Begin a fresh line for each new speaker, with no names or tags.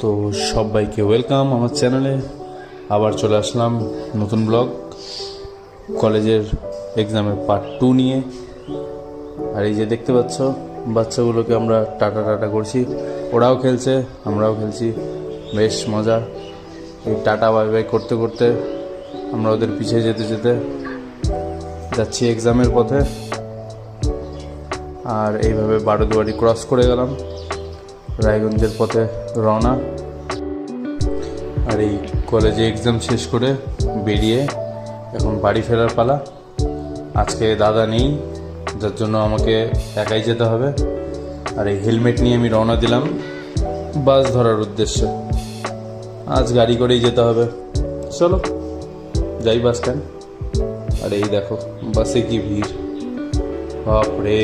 তো সবাইকে ওয়েলকাম আমার চ্যানেলে। আবার চলে আসলাম নতুন ব্লগ, কলেজের এক্সামের পার্ট 2 নিয়ে। আর এই যে দেখতে পাচ্ছ, বাচ্চাগুলোকে আমরা টাটা টাটা করছি, ওরাও খেলছে আমরাও খেলছি, বেশ মজা। এই টাটা বাই বাই করতে করতে আমরা ওদের পিছিয়ে যেতে যেতে যাচ্ছি এক্সামের পথে। আর এইভাবে বারোদুয়ারি ক্রস করে গেলাম, রায়গঞ্জের পথে রওনা। আর এই কলেজে এক্সাম শেষ করে বেরিয়ে এখন বাড়ি ফেরার পালা। আজকে দাদা নেই, যার জন্য আমাকে একাই যেতে হবে। আর এই হেলমেট নিয়ে আমি রওনা দিলাম বাস ধরার উদ্দেশ্যে। আজ গাড়ি করেই যেতে হবে, চলো যাই বাস স্ট্যান্ড। আর এই দেখো বাসে কি ভিড়, বাপরে।